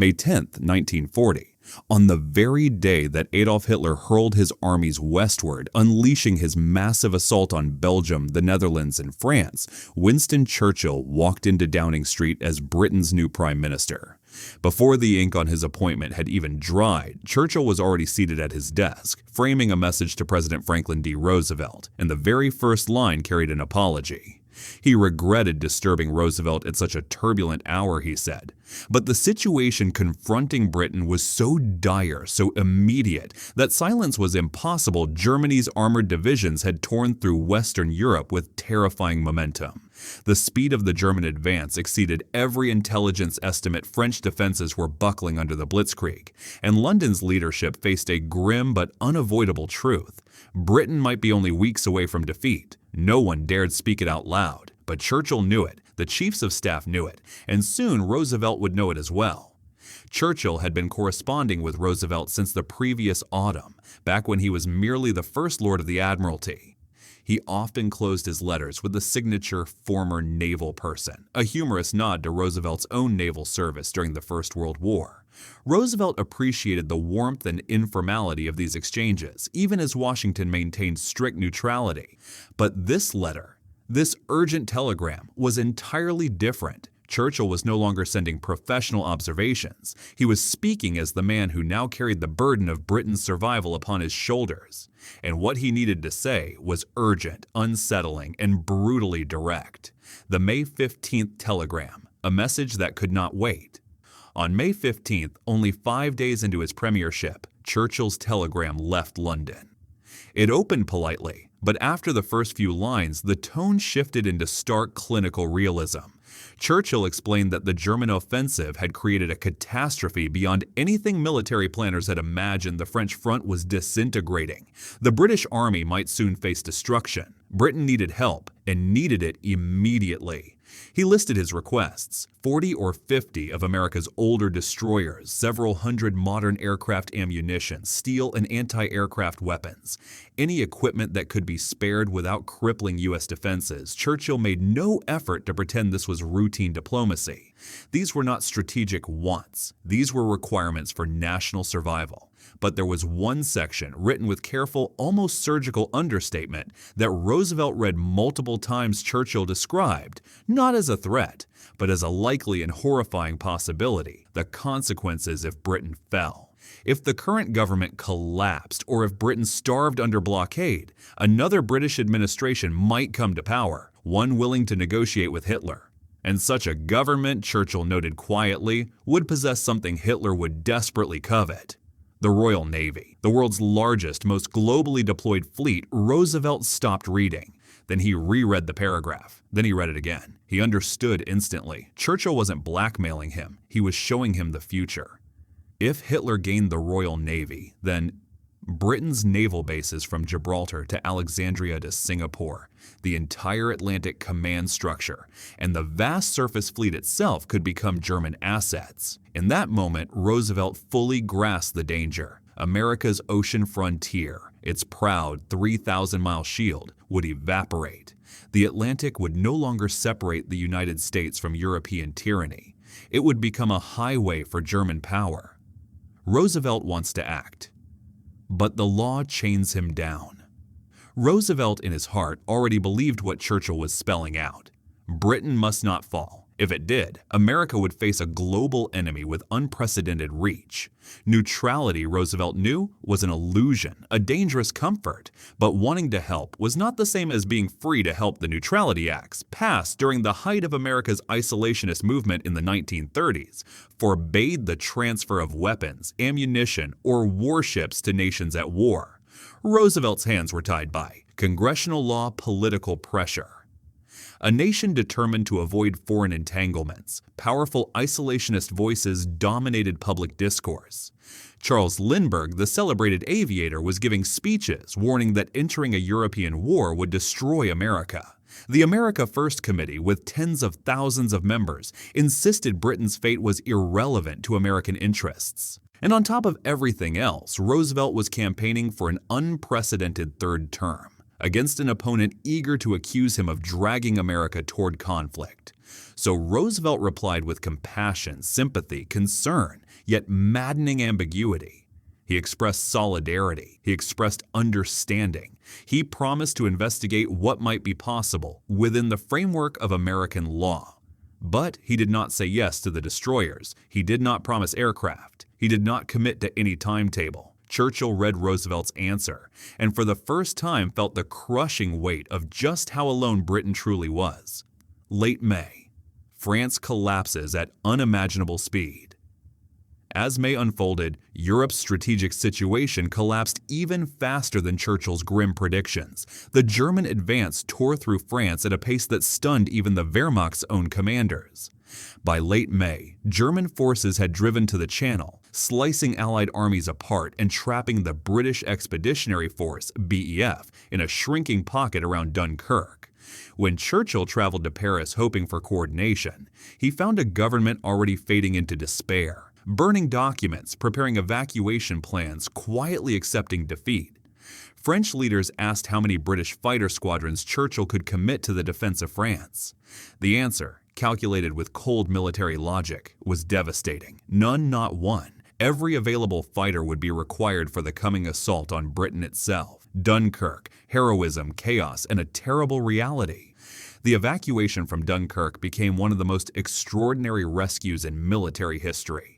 May 10, 1940, on the very day that Adolf Hitler hurled his armies westward, unleashing his massive assault on Belgium, the Netherlands, and France, Winston Churchill walked into Downing Street as Britain's new prime minister. Before the ink on his appointment had even dried, Churchill was already seated at his desk, framing a message to President Franklin D. Roosevelt, and the very first line carried an apology. He regretted disturbing Roosevelt at such a turbulent hour, he said. But the situation confronting Britain was so dire, so immediate, that silence was impossible. Germany's armored divisions had torn through Western Europe with terrifying momentum. The speed of the German advance exceeded every intelligence estimate. French defenses were buckling under the blitzkrieg, and London's leadership faced a grim but unavoidable truth. Britain might be only weeks away from defeat. No one dared speak it out loud, but Churchill knew it, the chiefs of staff knew it, and soon Roosevelt would know it as well. Churchill had been corresponding with Roosevelt since the previous autumn, back when he was merely the First Lord of the Admiralty. He often closed his letters with the signature "former naval person," a humorous nod to Roosevelt's own naval service during the First World War. Roosevelt appreciated the warmth and informality of these exchanges, even as Washington maintained strict neutrality. But this letter, this urgent telegram, was entirely different. Churchill was no longer sending professional observations. He was speaking as the man who now carried the burden of Britain's survival upon his shoulders. And what he needed to say was urgent, unsettling, and brutally direct. The May 15th telegram, a message that could not wait. On May 15th, only 5 days into his premiership, Churchill's telegram left London. It opened politely, but after the first few lines, the tone shifted into stark clinical realism. Churchill explained that the German offensive had created a catastrophe beyond anything military planners had imagined. The French front was disintegrating. The British army might soon face destruction. Britain needed help, and needed it immediately. He listed his requests: 40 or 50 of America's older destroyers, several hundred modern aircraft ammunition, steel and anti-aircraft weapons. Any equipment that could be spared without crippling U.S. defenses. Churchill made no effort to pretend this was routine diplomacy. These were not strategic wants. These were requirements for national survival. But there was one section, written with careful, almost surgical understatement, that Roosevelt read multiple times. Churchill described, not as a threat, but as a likely and horrifying possibility, the consequences if Britain fell. If the current government collapsed, or if Britain starved under blockade, another British administration might come to power, one willing to negotiate with Hitler. And such a government, Churchill noted quietly, would possess something Hitler would desperately covet: the Royal Navy, the world's largest, most globally deployed fleet. Roosevelt stopped reading. Then he reread the paragraph. Then he read it again. He understood instantly. Churchill wasn't blackmailing him. He was showing him the future. If Hitler gained the Royal Navy, then Britain's naval bases from Gibraltar to Alexandria to Singapore, the entire Atlantic command structure, and the vast surface fleet itself could become German assets. In that moment, Roosevelt fully grasped the danger. America's ocean frontier, its proud 3,000-mile shield, would evaporate. The Atlantic would no longer separate the United States from European tyranny. It would become a highway for German power. Roosevelt wants to act, but the law chains him down. Roosevelt, in his heart, already believed what Churchill was spelling out. Britain must not fall. If it did, America would face a global enemy with unprecedented reach. Neutrality, Roosevelt knew, was an illusion, a dangerous comfort. But wanting to help was not the same as being free to help. The Neutrality Acts, passed during the height of America's isolationist movement in the 1930s, forbade the transfer of weapons, ammunition, or warships to nations at war. Roosevelt's hands were tied by congressional law, political pressure. A nation determined to avoid foreign entanglements, powerful isolationist voices dominated public discourse. Charles Lindbergh, the celebrated aviator, was giving speeches warning that entering a European war would destroy America. The America First Committee, with tens of thousands of members, insisted Britain's fate was irrelevant to American interests. And on top of everything else, Roosevelt was campaigning for an unprecedented third term, against an opponent eager to accuse him of dragging America toward conflict. So Roosevelt replied with compassion, sympathy, concern, yet maddening ambiguity. He expressed solidarity. He expressed understanding. He promised to investigate what might be possible within the framework of American law. But he did not say yes to the destroyers. He did not promise aircraft. He did not commit to any timetable. Churchill read Roosevelt's answer, and for the first time felt the crushing weight of just how alone Britain truly was. Late May. France collapses at unimaginable speed. As May unfolded, Europe's strategic situation collapsed even faster than Churchill's grim predictions. The German advance tore through France at a pace that stunned even the Wehrmacht's own commanders. By late May, German forces had driven to the Channel, slicing Allied armies apart and trapping the British Expeditionary Force, BEF, in a shrinking pocket around Dunkirk. When Churchill traveled to Paris hoping for coordination, he found a government already fading into despair. Burning documents, preparing evacuation plans, quietly accepting defeat. French leaders asked how many British fighter squadrons Churchill could commit to the defense of France. The answer, calculated with cold military logic, was devastating. None, not one. Every available fighter would be required for the coming assault on Britain itself. Dunkirk, heroism, chaos, and a terrible reality. The evacuation from Dunkirk became one of the most extraordinary rescues in military history.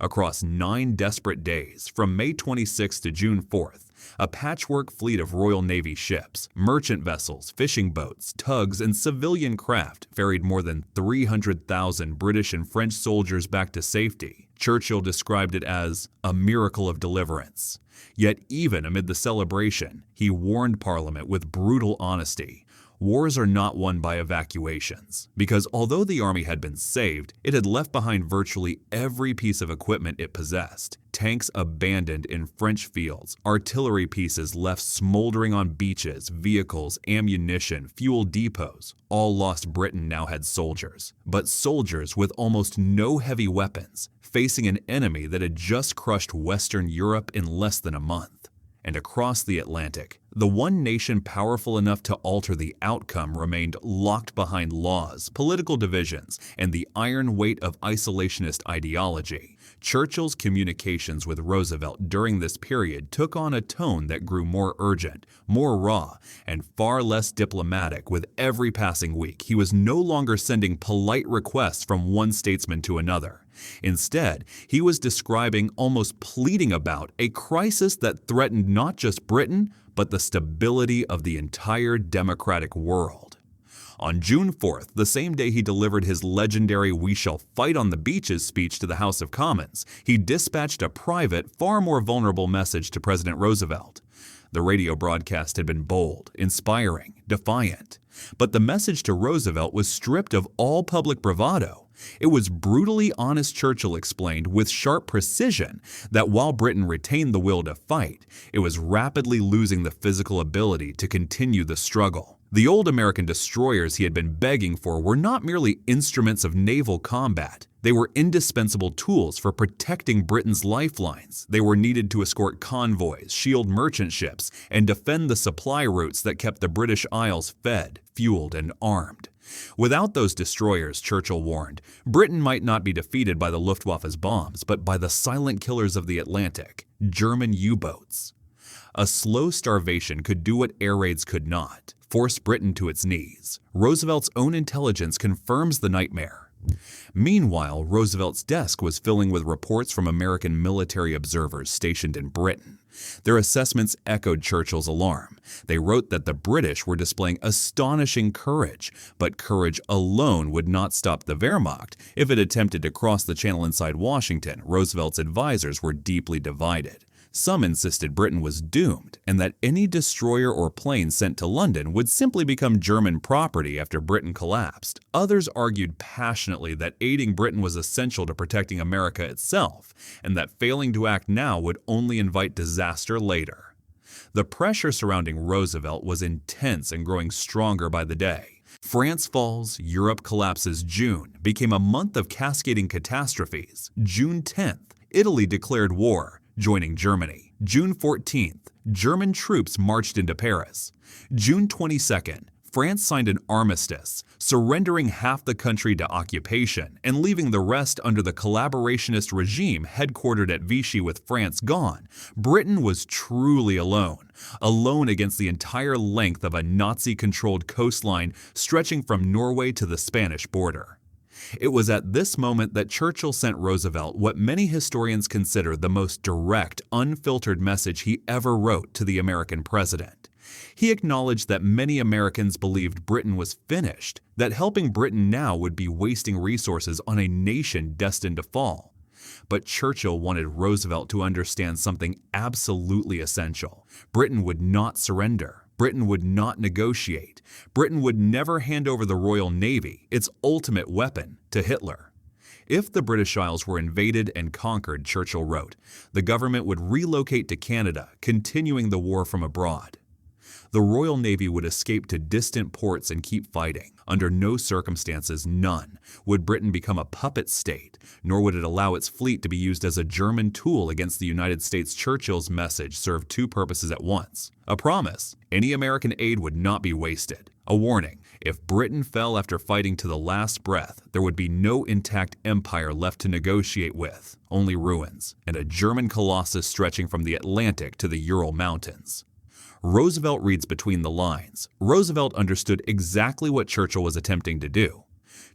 Across 9 desperate days, from May 26 to June 4th, a patchwork fleet of Royal Navy ships, merchant vessels, fishing boats, tugs, and civilian craft ferried more than 300,000 British and French soldiers back to safety. Churchill described it as a miracle of deliverance. Yet even amid the celebration, he warned Parliament with brutal honesty. Wars are not won by evacuations, because although the army had been saved, it had left behind virtually every piece of equipment it possessed. Tanks abandoned in French fields, artillery pieces left smoldering on beaches, vehicles, ammunition, fuel depots. All lost Britain now had soldiers, but soldiers with almost no heavy weapons, facing an enemy that had just crushed Western Europe in less than a month. And across the Atlantic, the one nation powerful enough to alter the outcome remained locked behind laws, political divisions, and the iron weight of isolationist ideology. Churchill's communications with Roosevelt during this period took on a tone that grew more urgent, more raw, and far less diplomatic with every passing week. He was no longer sending polite requests from one statesman to another. Instead, he was describing, almost pleading about, a crisis that threatened not just Britain, but the stability of the entire democratic world. On June 4th, the same day he delivered his legendary "We shall fight on the beaches" speech to the House of Commons, he dispatched a private, far more vulnerable message to President Roosevelt. The radio broadcast had been bold, inspiring, defiant. But the message to Roosevelt was stripped of all public bravado. It was brutally honest. Churchill explained with sharp precision that while Britain retained the will to fight, it was rapidly losing the physical ability to continue the struggle. The old American destroyers he had been begging for were not merely instruments of naval combat. They were indispensable tools for protecting Britain's lifelines. They were needed to escort convoys, shield merchant ships, and defend the supply routes that kept the British Isles fed, fueled, and armed. Without those destroyers, Churchill warned, Britain might not be defeated by the Luftwaffe's bombs, but by the silent killers of the Atlantic, German U-boats. A slow starvation could do what air raids could not, force Britain to its knees. Roosevelt's own intelligence confirms the nightmare. Meanwhile, Roosevelt's desk was filling with reports from American military observers stationed in Britain. Their assessments echoed Churchill's alarm. They wrote that the British were displaying astonishing courage, but courage alone would not stop the Wehrmacht. If it attempted to cross the channel inside Washington, Roosevelt's advisors were deeply divided. Some insisted Britain was doomed, and that any destroyer or plane sent to London would simply become German property after Britain collapsed. Others argued passionately that aiding Britain was essential to protecting America itself, and that failing to act now would only invite disaster later. The pressure surrounding Roosevelt was intense and growing stronger by the day. France falls, Europe collapses. June became a month of cascading catastrophes. June 10th, Italy declared war, joining Germany. June 14th, German troops marched into Paris. June 22nd, France signed an armistice, surrendering half the country to occupation and leaving the rest under the collaborationist regime headquartered at Vichy. With France gone, Britain was truly alone against the entire length of a Nazi-controlled coastline stretching from Norway to the Spanish border. It was at this moment that Churchill sent Roosevelt what many historians consider the most direct, unfiltered message he ever wrote to the American president. He acknowledged that many Americans believed Britain was finished, that helping Britain now would be wasting resources on a nation destined to fall. But Churchill wanted Roosevelt to understand something absolutely essential. Britain would not surrender. Britain would not negotiate. Britain would never hand over the Royal Navy, its ultimate weapon, to Hitler. If the British Isles were invaded and conquered, Churchill wrote, the government would relocate to Canada, continuing the war from abroad. The Royal Navy would escape to distant ports and keep fighting. Under no circumstances, none, would Britain become a puppet state, nor would it allow its fleet to be used as a German tool against the United States. Churchill's message served two purposes at once. A promise: any American aid would not be wasted. A warning: if Britain fell after fighting to the last breath, there would be no intact empire left to negotiate with, only ruins, and a German colossus stretching from the Atlantic to the Ural Mountains. Roosevelt reads between the lines. Roosevelt understood exactly what Churchill was attempting to do.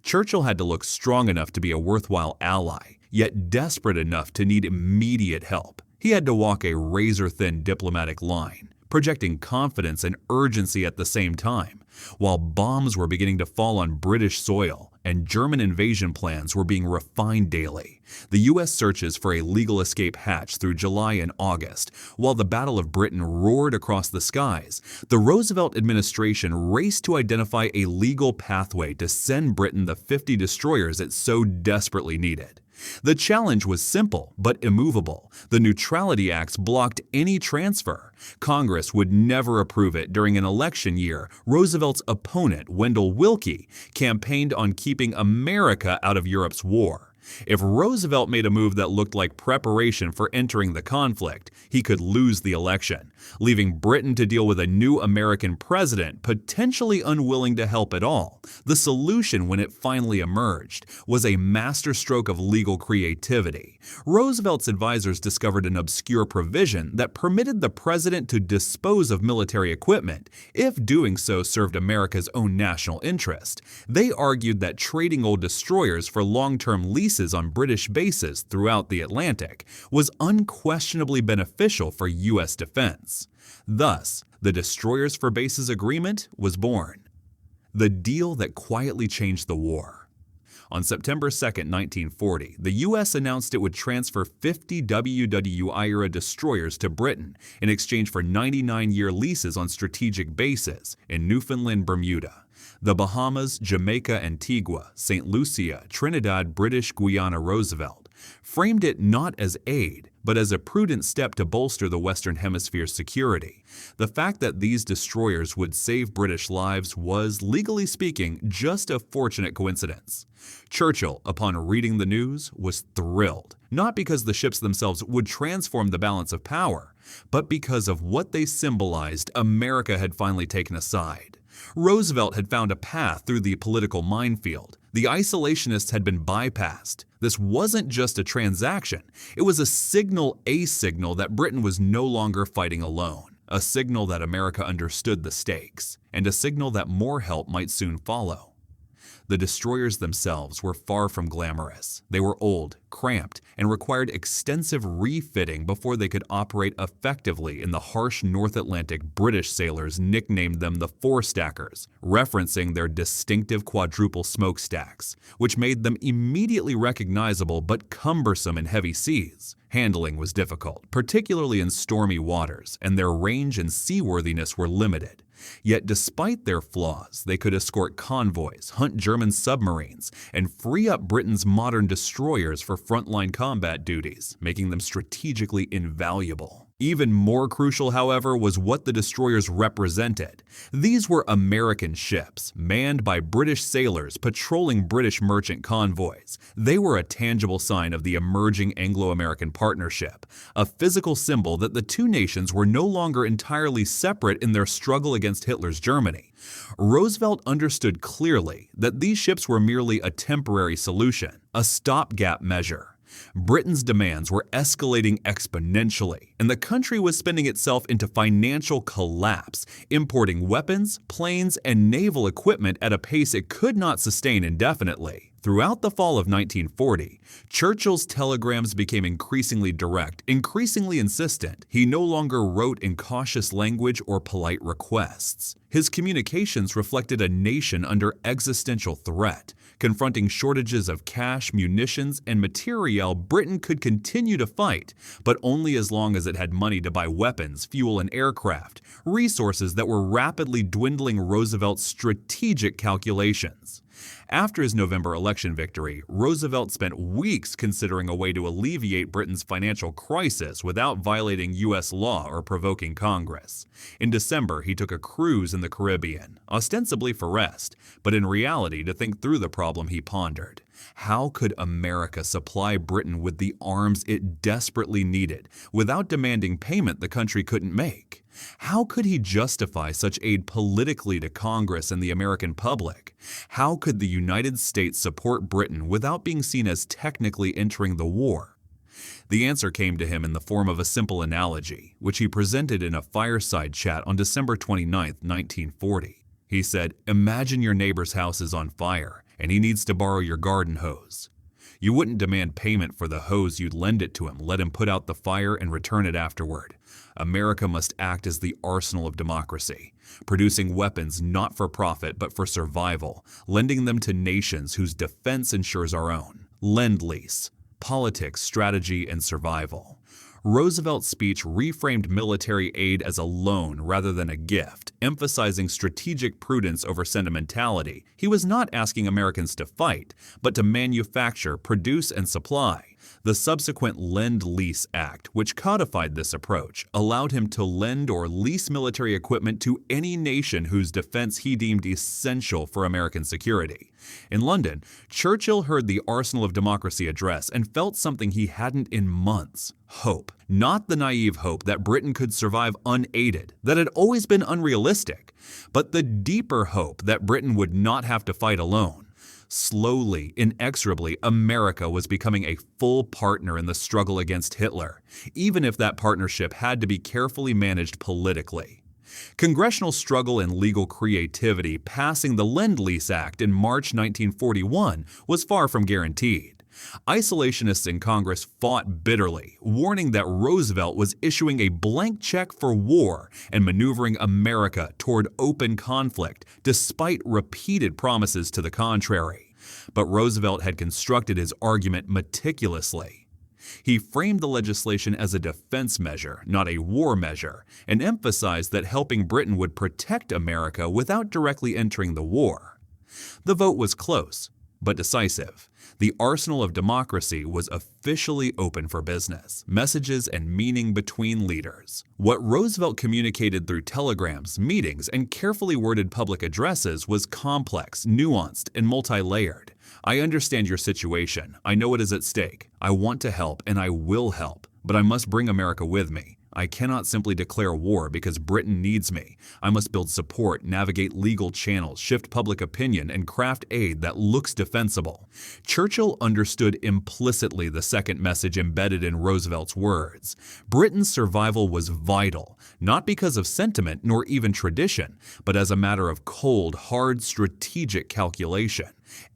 Churchill had to look strong enough to be a worthwhile ally, yet desperate enough to need immediate help. He had to walk a razor-thin diplomatic line, projecting confidence and urgency at the same time. While bombs were beginning to fall on British soil and German invasion plans were being refined daily, the U.S. searches for a legal escape hatched through July and August. While the Battle of Britain roared across the skies, the Roosevelt administration raced to identify a legal pathway to send Britain the 50 destroyers it so desperately needed. The challenge was simple but immovable. The Neutrality Acts blocked any transfer. Congress would never approve it. During an election year, Roosevelt's opponent, Wendell Willkie, campaigned on keeping America out of Europe's war. If Roosevelt made a move that looked like preparation for entering the conflict, he could lose the election, leaving Britain to deal with a new American president potentially unwilling to help at all. The solution, when it finally emerged, was a masterstroke of legal creativity. Roosevelt's advisors discovered an obscure provision that permitted the president to dispose of military equipment if doing so served America's own national interest. They argued that trading old destroyers for long-term leases on British bases throughout the Atlantic was unquestionably beneficial for U.S. defense. Thus, the Destroyers for Bases Agreement was born, the deal that quietly changed the war. On September 2, 1940, the U.S. announced it would transfer 50 WW2-era destroyers to Britain in exchange for 99-year leases on strategic bases in Newfoundland, Bermuda, the Bahamas, Jamaica, Antigua, St. Lucia, Trinidad, British Guiana. Roosevelt framed it not as aid, but as a prudent step to bolster the Western Hemisphere's security. The fact that these destroyers would save British lives was, legally speaking, just a fortunate coincidence. Churchill, upon reading the news, was thrilled, not because the ships themselves would transform the balance of power, but because of what they symbolized. America had finally taken a side. Roosevelt had found a path through the political minefield. The isolationists had been bypassed. This wasn't just a transaction. It was a signal that Britain was no longer fighting alone, a signal that America understood the stakes, and a signal that more help might soon follow. The destroyers themselves were far from glamorous. They were old, cramped, and required extensive refitting before they could operate effectively in the harsh North Atlantic. British sailors nicknamed them the four-stackers, referencing their distinctive quadruple smokestacks, which made them immediately recognizable but cumbersome in heavy seas. Handling was difficult, particularly in stormy waters, and their range and seaworthiness were limited. Yet despite their flaws, they could escort convoys, hunt German submarines, and free up Britain's modern destroyers for frontline combat duties, making them strategically invaluable. Even more crucial, however, was what the destroyers represented. These were American ships, manned by British sailors patrolling British merchant convoys. They were a tangible sign of the emerging Anglo-American partnership, a physical symbol that the two nations were no longer entirely separate in their struggle against Hitler's Germany. Roosevelt understood clearly that these ships were merely a temporary solution, a stopgap measure. Britain's demands were escalating exponentially, and the country was spinning itself into financial collapse, importing weapons, planes, and naval equipment at a pace it could not sustain indefinitely. Throughout the fall of 1940, Churchill's telegrams became increasingly direct, increasingly insistent. He no longer wrote in cautious language or polite requests. His communications reflected a nation under existential threat. Confronting shortages of cash, munitions, and materiel, Britain could continue to fight, but only as long as it had money to buy weapons, fuel, and aircraft, resources that were rapidly dwindling Roosevelt's strategic calculations. After his November election victory, Roosevelt spent weeks considering a way to alleviate Britain's financial crisis without violating U.S. law or provoking Congress. In December, he took a cruise in the Caribbean, ostensibly for rest, but in reality to think through the problem he pondered. How could America supply Britain with the arms it desperately needed without demanding payment the country couldn't make? How could he justify such aid politically to Congress and the American public? How could the United States support Britain without being seen as technically entering the war? The answer came to him in the form of a simple analogy, which he presented in a fireside chat on December 29, 1940. He said, "Imagine your neighbor's house is on fire, and he needs to borrow your garden hose. You wouldn't demand payment for the hose, you'd lend it to him, let him put out the fire, and return it afterward. America must act as the arsenal of democracy, producing weapons not for profit but for survival, lending them to nations whose defense ensures our own. Lend-lease, politics, strategy, and survival." Roosevelt's speech reframed military aid as a loan rather than a gift, emphasizing strategic prudence over sentimentality. He was not asking Americans to fight, but to manufacture, produce, and supply. The subsequent Lend-Lease Act, which codified this approach, allowed him to lend or lease military equipment to any nation whose defense he deemed essential for American security. In London, Churchill heard the Arsenal of Democracy address and felt something he hadn't in months: hope. Not the naive hope that Britain could survive unaided, that had always been unrealistic, but the deeper hope that Britain would not have to fight alone. Slowly, inexorably, America was becoming a full partner in the struggle against Hitler, even if that partnership had to be carefully managed politically. Congressional struggle and legal creativity passing the Lend-Lease Act in March 1941 was far from guaranteed. Isolationists in Congress fought bitterly, warning that Roosevelt was issuing a blank check for war and maneuvering America toward open conflict, despite repeated promises to the contrary. But Roosevelt had constructed his argument meticulously. He framed the legislation as a defense measure, not a war measure, and emphasized that helping Britain would protect America without directly entering the war. The vote was close, but decisive. The arsenal of democracy was officially open for business, messages and meaning between leaders. What Roosevelt communicated through telegrams, meetings, and carefully worded public addresses was complex, nuanced, and multi-layered. "I understand your situation. I know what is at stake. I want to help, and I will help, but I must bring America with me. I cannot simply declare war because Britain needs me. I must build support, navigate legal channels, shift public opinion, and craft aid that looks defensible." Churchill understood implicitly the second message embedded in Roosevelt's words. Britain's survival was vital, not because of sentiment nor even tradition, but as a matter of cold, hard, strategic calculation.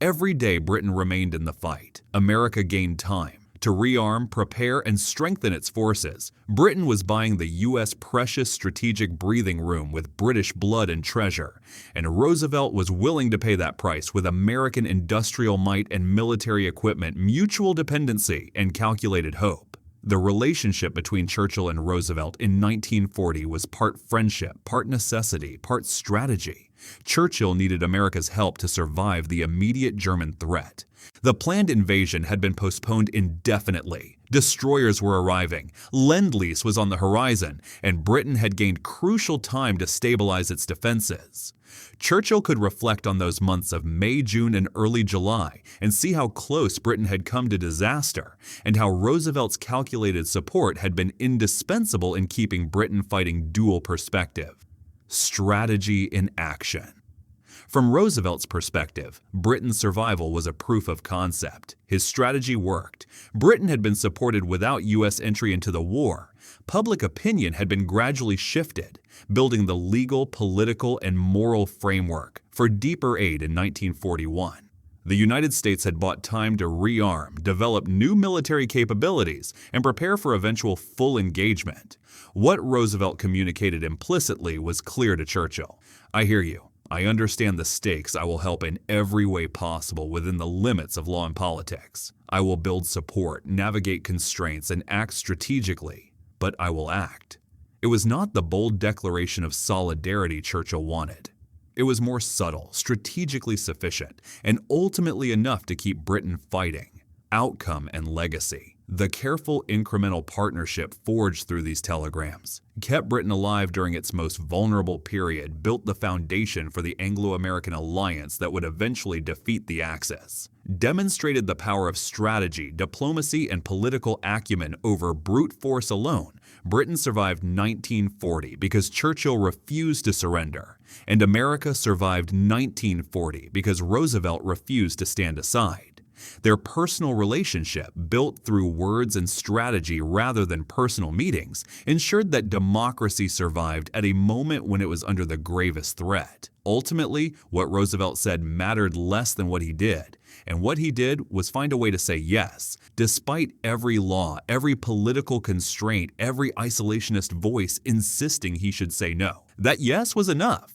Every day Britain remained in the fight, America gained time to rearm, prepare, and strengthen its forces. Britain was buying the U.S. precious strategic breathing room with British blood and treasure, and Roosevelt was willing to pay that price with American industrial might and military equipment, mutual dependency, and calculated hope. The relationship between Churchill and Roosevelt in 1940 was part friendship, part necessity, part strategy. Churchill needed America's help to survive the immediate German threat. The planned invasion had been postponed indefinitely, Destroyers were arriving, Lend-Lease was on the horizon, and Britain had gained crucial time to stabilize its defenses. Churchill could reflect on those months of May, June, and early July and see how close Britain had come to disaster and how Roosevelt's calculated support had been indispensable in keeping Britain fighting dual perspective. Strategy in action. From Roosevelt's perspective, Britain's survival was a proof of concept. His strategy worked. Britain had been supported without U.S. entry into the war. Public opinion had been gradually shifted, building the legal, political, and moral framework for deeper aid in 1941. The United States had bought time to rearm, develop new military capabilities, and prepare for eventual full engagement. What Roosevelt communicated implicitly was clear to Churchill. "I hear you. I understand the stakes. I will help in every way possible within the limits of law and politics. I will build support, navigate constraints, and act strategically, but I will act." It was not the bold declaration of solidarity Churchill wanted. It was more subtle, strategically sufficient, and ultimately enough to keep Britain fighting. Outcome and legacy. The careful incremental partnership forged through these telegrams kept Britain alive during its most vulnerable period, built the foundation for the Anglo-American alliance that would eventually defeat the Axis, demonstrated the power of strategy, diplomacy, and political acumen over brute force alone. Britain survived 1940 because Churchill refused to surrender, and America survived 1940 because Roosevelt refused to stand aside. Their personal relationship, built through words and strategy rather than personal meetings, ensured that democracy survived at a moment when it was under the gravest threat. Ultimately, what Roosevelt said mattered less than what he did, and what he did was find a way to say yes, despite every law, every political constraint, every isolationist voice insisting he should say no. That yes was enough.